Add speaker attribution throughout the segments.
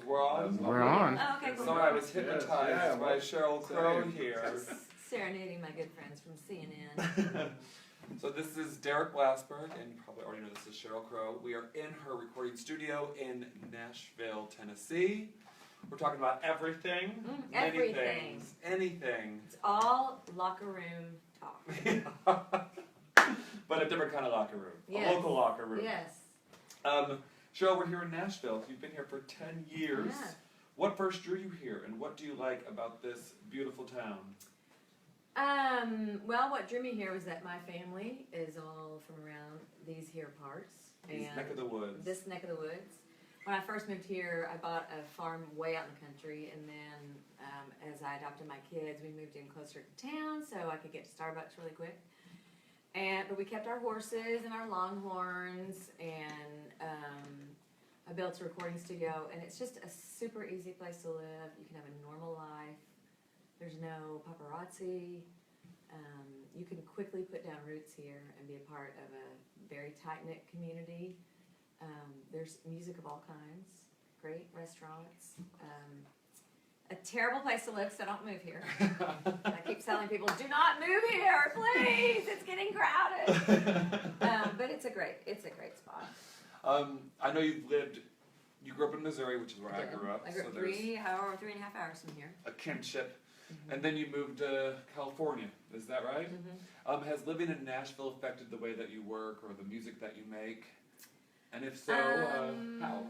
Speaker 1: We're on?
Speaker 2: We're on.
Speaker 3: Oh, okay, cool.
Speaker 1: Sorry, I was hypnotized by Sheryl Crow here.
Speaker 3: Just serenading my good friends from CNN.
Speaker 1: So this is Derek Blasberg, and you probably already know this is Sheryl Crow. We are in her recording studio in Nashville, Tennessee. We're talking about everything, many
Speaker 3: everything.
Speaker 1: things, anything.
Speaker 3: It's all locker room talk.
Speaker 1: But a different kind of locker room,
Speaker 3: Yes.
Speaker 1: a local locker room.
Speaker 3: Yes.
Speaker 1: Sheryl, we're here in Nashville. You've been here for 10 years.
Speaker 3: Yeah.
Speaker 1: What first drew you here, and what do you like about this beautiful town?
Speaker 3: Well, what drew me here was that my family is all from around these here parts.
Speaker 1: This neck of the woods.
Speaker 3: This neck of the woods. When I first moved here, I bought a farm way out in the country, and then as I adopted my kids, we moved in closer to town so I could get to Starbucks really quick. But we kept our horses and our longhorns, and I built a recording studio, and it's just a super easy place to live. You can have a normal life. There's no paparazzi. You can quickly put down roots here and be a part of a very tight-knit community. There's music of all kinds, great restaurants. A terrible place to live, so don't move here. I keep telling people, do not move here, please. It's getting crowded. But it's a great spot.
Speaker 1: I know you grew up in Missouri, which is where I grew up.
Speaker 3: I grew up
Speaker 1: so
Speaker 3: 3.5 hours from here.
Speaker 1: a kinship.
Speaker 3: Mm-hmm.
Speaker 1: And then you moved to California, is that right?
Speaker 3: Mm-hmm.
Speaker 1: Has living in Nashville affected the way that you work or the music that you make? And if so, how?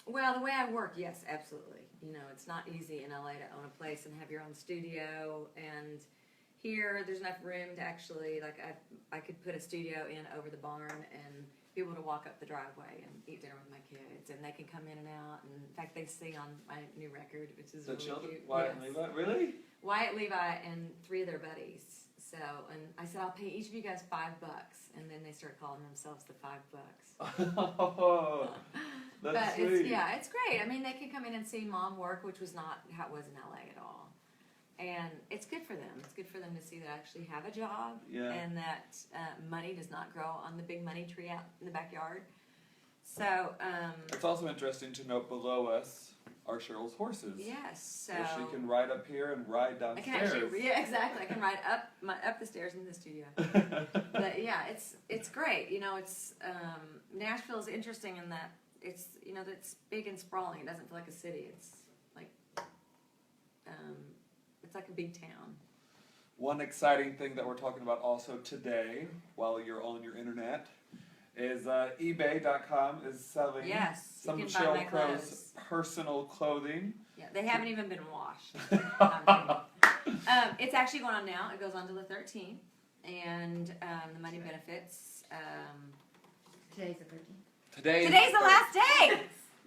Speaker 3: Well, the way I work, yes, absolutely. You know, it's not easy in LA to own a place and have your own studio, and here there's enough room to actually, like, I could put a studio in over the barn and be able to walk up the driveway and eat dinner with my kids, and they can come in and out, and in fact, they sing on my new record, which is
Speaker 1: The
Speaker 3: really
Speaker 1: children?
Speaker 3: cute.
Speaker 1: Wyatt
Speaker 3: Yes.
Speaker 1: and Levi? Really?
Speaker 3: Wyatt, Levi, and 3 of their buddies. So, and I said, I'll pay each of you guys $5, and then they started calling themselves the $5.
Speaker 1: Oh, that's
Speaker 3: But
Speaker 1: sweet.
Speaker 3: it's great. I mean, they can come in and see mom work, which was not how it was in LA at all. And it's good for them. It's good for them to see that I actually have a job,
Speaker 1: Yeah.
Speaker 3: and that money does not grow on the big money tree out in the backyard. So,
Speaker 1: It's also interesting to note below us are Cheryl's horses.
Speaker 3: yes. So
Speaker 1: she can ride up here and ride
Speaker 3: I
Speaker 1: downstairs.
Speaker 3: can actually, yeah, exactly. I can ride up the stairs into the studio. But yeah, it's great. You know, it's Nashville is interesting in that it's it's big and sprawling. It doesn't feel like a city. It's like a big town.
Speaker 1: One exciting thing that we're talking about also today, while you're on your internet, is eBay.com is selling
Speaker 3: Yes,
Speaker 1: some
Speaker 3: you
Speaker 1: of
Speaker 3: can buy my
Speaker 1: Sheryl Crow's
Speaker 3: clothes.
Speaker 1: personal clothing.
Speaker 3: Yeah, they haven't even been washed. No, I'm kidding. It's actually going on now. It goes on to the 13th, and the money benefits.
Speaker 4: Today's the 13th.
Speaker 3: Today's the last day.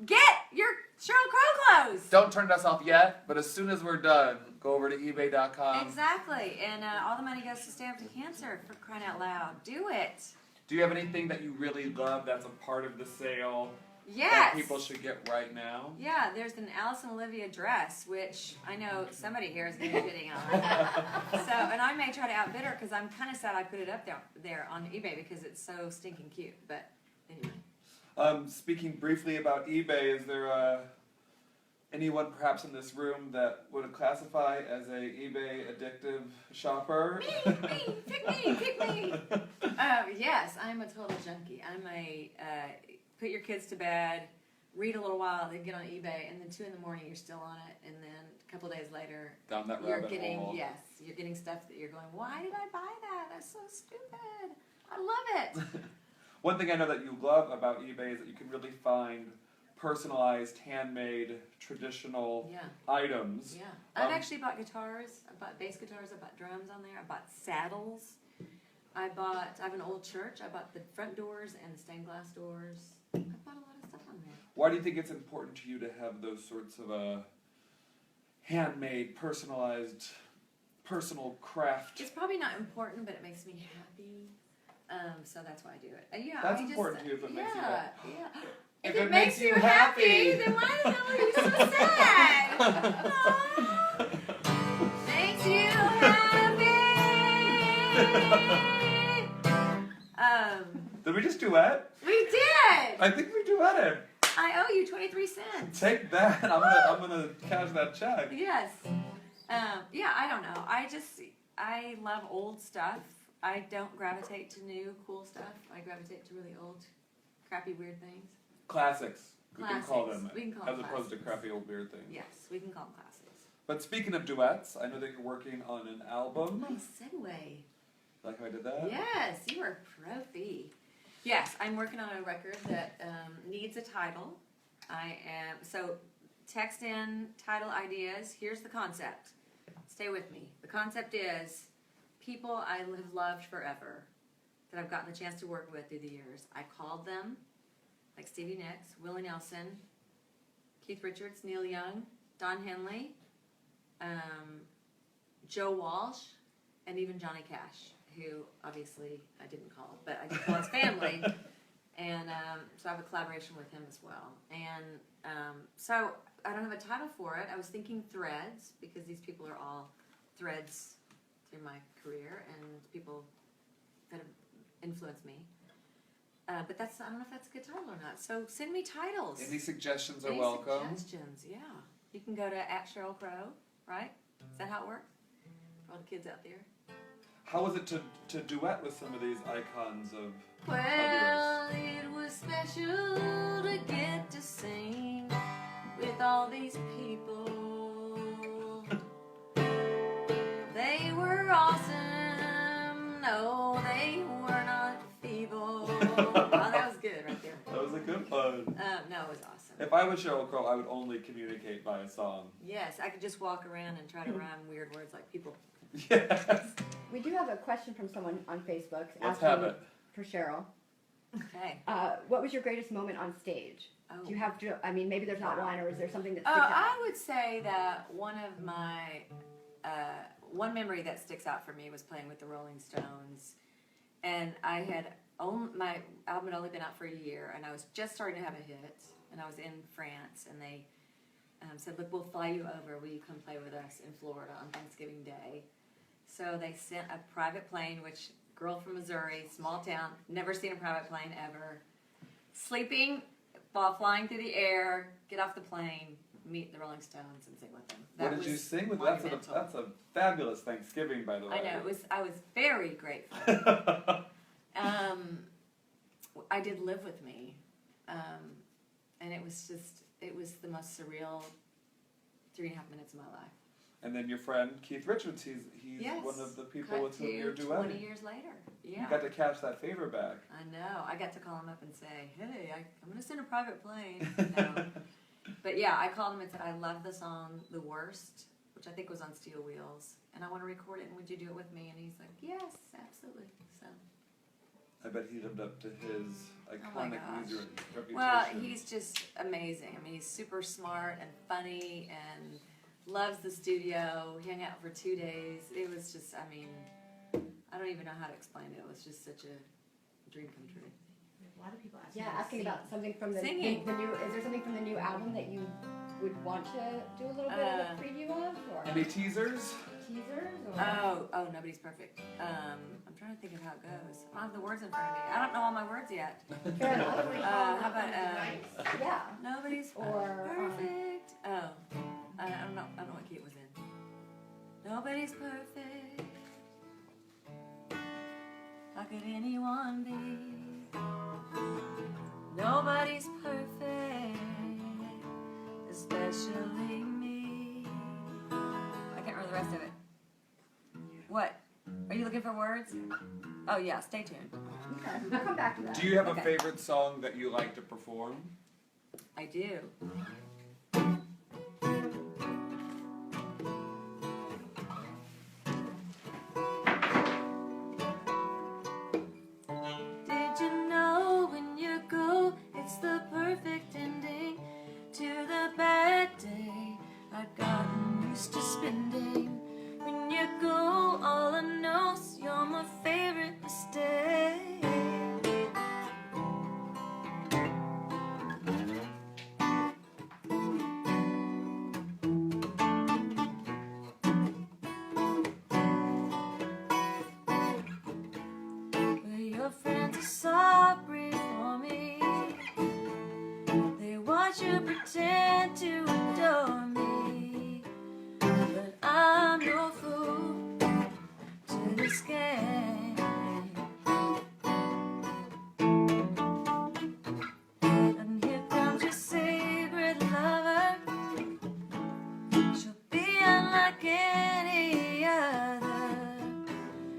Speaker 3: Get your Sheryl Crow clothes.
Speaker 1: Don't turn us off yet, but as soon as we're done, go over to ebay.com.
Speaker 3: Exactly, and all the money goes to Stand Up to Cancer, for crying out loud. Do it.
Speaker 1: Do you have anything that you really love that's a part of the sale
Speaker 3: Yes.
Speaker 1: that people should get right now?
Speaker 3: Yeah, there's an Alice and Olivia dress, which I know somebody here is going to be bidding on. So, and I may try to outbid her because I'm kind of sad I put it up there on eBay because it's so stinking cute. But anyway.
Speaker 1: Speaking briefly about eBay, is there anyone perhaps in this room that would classify as a eBay addictive shopper?
Speaker 3: Me, pick me. Yes, I'm a total junkie. I'm a put your kids to bed, read a little while, then get on eBay, and then 2 in the morning you're still on it, and then a couple days later
Speaker 1: Down that
Speaker 3: you're
Speaker 1: rabbit
Speaker 3: getting
Speaker 1: hole.
Speaker 3: you're getting stuff that you're going, why did I buy that? That's so stupid. I love it.
Speaker 1: One thing I know that you love about eBay is that you can really find personalized, handmade, traditional
Speaker 3: Yeah.
Speaker 1: items.
Speaker 3: Yeah, I've actually bought guitars. I bought bass guitars. I bought drums on there. I bought saddles. I have an old church. I bought the front doors and the stained glass doors. I bought a lot of stuff on there.
Speaker 1: Why do you think it's important to you to have those sorts of handmade, personalized, personal craft?
Speaker 3: It's probably not important, but it makes me happy. So that's why I do it. Yeah,
Speaker 1: That's important to you if it makes you happy.
Speaker 3: Yeah.
Speaker 1: If
Speaker 3: it makes you happy, then why the hell are you so sad? Aw. Makes you happy.
Speaker 1: Did we just duet?
Speaker 3: We did.
Speaker 1: I think we duetted.
Speaker 3: I owe you 23 cents.
Speaker 1: Take that. I'm gonna cash that check.
Speaker 3: Yes. Yeah, I don't know. I love old stuff. I don't gravitate to new, cool stuff. I gravitate to really old, crappy, weird things.
Speaker 1: Classics. We can call them.
Speaker 3: We can call
Speaker 1: as
Speaker 3: them
Speaker 1: opposed to
Speaker 3: classics.
Speaker 1: crappy old weird things.
Speaker 3: Yes, we can call them classics.
Speaker 1: But speaking of duets, I know that you're working on an album.
Speaker 3: Nice segue.
Speaker 1: Like how I did that?
Speaker 3: Yes, you are profi. Yes, I'm working on a record that needs a title. So text in title ideas. Here's the concept. Stay with me. The concept is people I have loved forever that I've gotten the chance to work with through the years. I called them, like Stevie Nicks, Willie Nelson, Keith Richards, Neil Young, Don Henley, Joe Walsh, and even Johnny Cash, who obviously I didn't call, but I did call his family. And so I have a collaboration with him as well. And so I don't have a title for it. I was thinking threads, because these people are all threads through my career and people that have influenced me. But I don't know if that's a good title or not. So send me titles.
Speaker 1: Any suggestions are welcome.
Speaker 3: Suggestions, yeah. You can go to @Sheryl Crow, right? Is that how it works? For all the kids out there.
Speaker 1: How was it to duet with some of these icons of
Speaker 3: Well, it was special to get to sing with all these people. They were awesome. No, they were not feeble. Oh, that was good right there.
Speaker 1: That was a good one.
Speaker 3: No, it was awesome.
Speaker 1: If I was Sheryl Crow, I would only communicate by a song.
Speaker 3: Yes, I could just walk around and try to rhyme weird words like people.
Speaker 1: Yes.
Speaker 4: We do have a question from someone on Facebook
Speaker 1: Let's have
Speaker 4: asking
Speaker 1: it.
Speaker 4: for Sheryl.
Speaker 3: Okay.
Speaker 4: What was your greatest moment on stage?
Speaker 3: Oh.
Speaker 4: Do you have to? I mean, maybe there's not one, or is there something that
Speaker 3: Oh,
Speaker 4: sticks out?
Speaker 3: I would say that one of my one memory that sticks out for me was playing with the Rolling Stones, and I had my album had only been out for a year, and I was just starting to have a hit, and I was in France, and they said, "Look, we'll fly you over. Will you come play with us in Florida on Thanksgiving Day?" So they sent a private plane, which girl from Missouri, small town, never seen a private plane ever, sleeping while flying through the air, get off the plane, meet the Rolling Stones, and sing with them.
Speaker 1: What did you sing with? That's a fabulous Thanksgiving, by the way.
Speaker 3: I know, I was very grateful. I did Live With Me, and it was the most surreal 3.5 minutes of my life.
Speaker 1: And then your friend Keith Richards, he's
Speaker 3: Yes.
Speaker 1: one of the people
Speaker 3: Cut
Speaker 1: with whom you're
Speaker 3: to
Speaker 1: duetting.
Speaker 3: 20 years later, yeah.
Speaker 1: You got to catch that favor back.
Speaker 3: I know. I got to call him up and say, "Hey, I'm going to send a private plane." No. But yeah, I called him and said, "I love the song The Worst," which I think was on Steel Wheels, and I want to record it, and would you do it with me? And he's like, "Yes, absolutely." So.
Speaker 1: I bet he lived up to his iconic music reputation.
Speaker 3: Well, he's just amazing. I mean, he's super smart and funny and loves the studio. He hung out for 2 days. It was just, I mean, I don't even know how to explain it. It was just such a dream come true.
Speaker 2: A lot of people ask
Speaker 4: Yeah,
Speaker 2: me to
Speaker 4: asking
Speaker 2: sing.
Speaker 4: about something from the
Speaker 3: Singing.
Speaker 4: new. Is there something from the new album that you would want to do a little bit of a preview of, or
Speaker 1: Any teasers?
Speaker 4: teasers? Or?
Speaker 3: Oh, Nobody's Perfect. I'm trying to think of how it goes. I don't have the words in front of me. I don't know all my words yet.
Speaker 4: Fair enough.
Speaker 3: How about
Speaker 4: Yeah.
Speaker 3: Nobody's
Speaker 4: Or,
Speaker 3: Perfect? I don't know what key it was in. Nobody's perfect. How could anyone be? Nobody's perfect, especially me. I can't remember the rest of it. What? Are you looking for words? Oh yeah, stay tuned.
Speaker 4: Okay, we'll come back to that.
Speaker 1: Do you have a
Speaker 3: Okay.
Speaker 1: favorite song that you like to perform?
Speaker 3: I do. Did you know when you go, it's the perfect ending to the bad day I'd gotten used to spending? When you go, all I know's you're my favorite mistake. Well, your friends are sorry for me. They want skin. And here comes your secret lover. She'll be unlike any other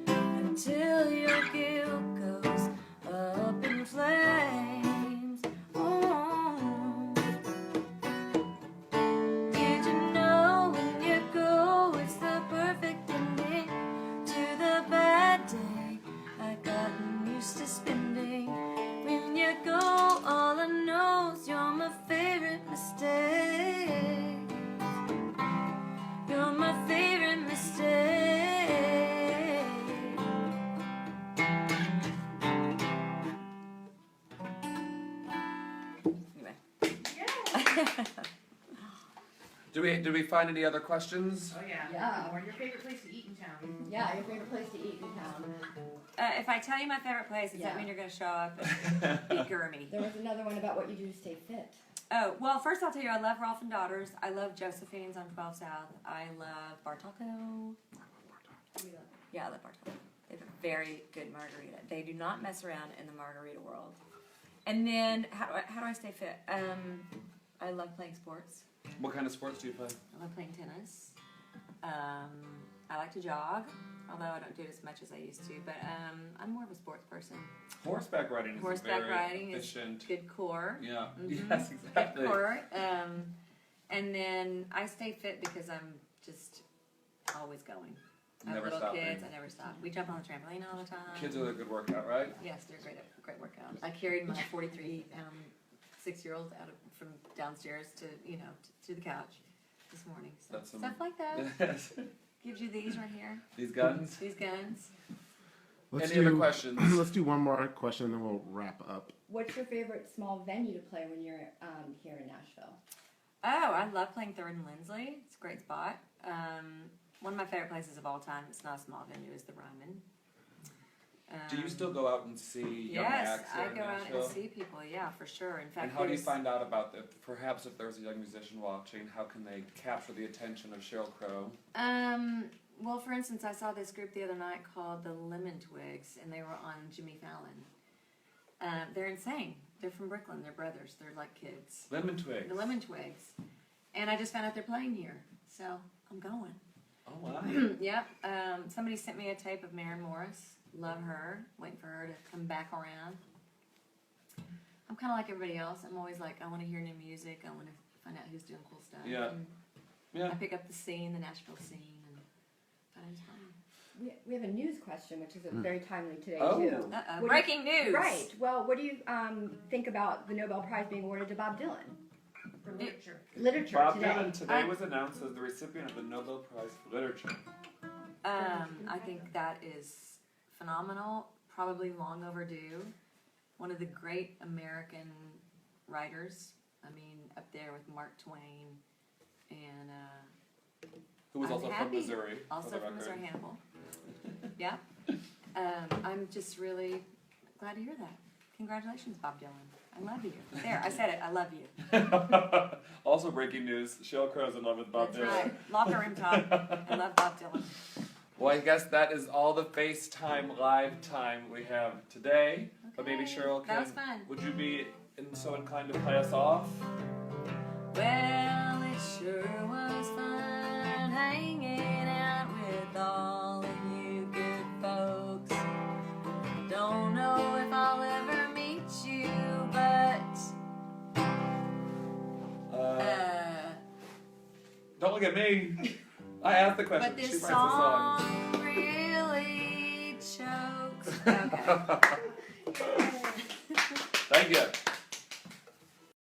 Speaker 3: until your guilt goes up in flames. Oh. Did you know when you go, it's the perfect ending to the bad day I've gotten used to spending? When you go, all I know is you're my favorite mistake. You're my favorite mistake. Anyway.
Speaker 1: Do we find any other questions?
Speaker 2: Oh yeah.
Speaker 4: Yeah.
Speaker 2: Or your favorite place to eat in town.
Speaker 4: Yeah, your favorite place to eat in town.
Speaker 3: If I tell you my favorite place, does that
Speaker 4: Yeah.
Speaker 3: mean you're going to show up and be Gurmy?
Speaker 4: There was another one about what you do to stay fit.
Speaker 3: Oh, well, first I'll tell you, I love Rolf and Daughters. I love Josephine's on 12 South. I love Bartaco. Yeah, I love Bartaco. They have a very good margarita. They do not mess around in the margarita world. And then, how do I stay fit? I love playing sports.
Speaker 1: What kind of sports do you play?
Speaker 3: I love playing tennis. I like to jog, although I don't do it as much as I used to. But I'm more of a sports person.
Speaker 1: Horseback riding is
Speaker 3: Horseback
Speaker 1: very
Speaker 3: riding
Speaker 1: efficient.
Speaker 3: is good core.
Speaker 1: Yeah.
Speaker 3: Mhm.
Speaker 1: Yes, exactly.
Speaker 3: Good core. And then I stay fit because I'm just always going. I have
Speaker 1: Never
Speaker 3: little
Speaker 1: stopping.
Speaker 3: kids. I never stop. We jump on the trampoline all the time.
Speaker 1: Kids are a good workout, right?
Speaker 3: Yes, they're great workout. I carried my 43-pound 6-year-old from downstairs to the couch this morning. So
Speaker 1: That's
Speaker 3: stuff like that.
Speaker 1: Yes.
Speaker 3: Gives you these right here.
Speaker 1: These guns.
Speaker 3: These guns.
Speaker 1: Any other questions?
Speaker 5: Let's do one more question and then we'll wrap up.
Speaker 4: What's your favorite small venue to play when you're here in Nashville?
Speaker 3: Oh, I love playing Third and Lindsley. It's a great spot. One of my favorite places of all time, it's not a small venue, is the Ryman.
Speaker 1: Do you still go out and see young
Speaker 3: Yes,
Speaker 1: acts here
Speaker 3: I
Speaker 1: in
Speaker 3: go out
Speaker 1: Nashville?
Speaker 3: and see people, yeah, for sure. In fact,
Speaker 1: And how do you
Speaker 3: there's-
Speaker 1: find out about perhaps if there's a young musician watching, how can they capture the attention of Sheryl Crow?
Speaker 3: Well, for instance, I saw this group the other night called the Lemon Twigs, and they were on Jimmy Fallon. They're insane. They're from Brooklyn. They're brothers. They're like kids.
Speaker 1: Lemon Twigs.
Speaker 3: The Lemon Twigs. And I just found out they're playing here, so I'm going.
Speaker 1: Oh, wow.
Speaker 3: Yep. Somebody sent me a tape of Maren Morris. Love her. Waiting for her to come back around. I'm kind of like everybody else. I'm always like, I want to hear new music. I want to find out who's doing cool stuff.
Speaker 1: Yeah.
Speaker 3: And
Speaker 1: Yeah.
Speaker 3: I pick up the scene, the Nashville scene, and find time.
Speaker 4: We have a news question, which is very timely today,
Speaker 1: Oh.
Speaker 4: too.
Speaker 3: Uh-oh.
Speaker 4: What
Speaker 3: Breaking news.
Speaker 4: Right. Well, what do you think about the Nobel Prize being awarded to Bob Dylan?
Speaker 2: For literature.
Speaker 4: Literature
Speaker 1: Bob
Speaker 4: today.
Speaker 1: Dylan today was announced as the recipient of the Nobel Prize for Literature.
Speaker 3: I think that is phenomenal. Probably long overdue. One of the great American writers. I mean, up there with Mark Twain and
Speaker 1: Who was
Speaker 3: I'm
Speaker 1: also from
Speaker 3: happy.
Speaker 1: Missouri. for
Speaker 3: also
Speaker 1: the
Speaker 3: from
Speaker 1: record.
Speaker 3: Missouri Hannibal. Yeah. I'm just really glad to hear that. Congratulations, Bob Dylan. I love you. There, I said it. I love you.
Speaker 1: Also breaking news, Sheryl Crow's in love with Bob
Speaker 3: That's
Speaker 1: Dylan.
Speaker 3: right. Locker room talk. I love Bob Dylan.
Speaker 1: Well, I guess that is all the FaceTime live time we have today. But maybe
Speaker 3: Okay.
Speaker 1: Sheryl
Speaker 3: That was fun.
Speaker 1: would you be so inclined to play us off?
Speaker 3: Well, it sure was fun hanging out with all of you good folks. Don't know if I'll ever meet you, but
Speaker 1: Don't look at me. I asked the question.
Speaker 3: but
Speaker 1: She
Speaker 3: this
Speaker 1: writes the song.
Speaker 3: song really chokes. Okay.
Speaker 1: Thank you.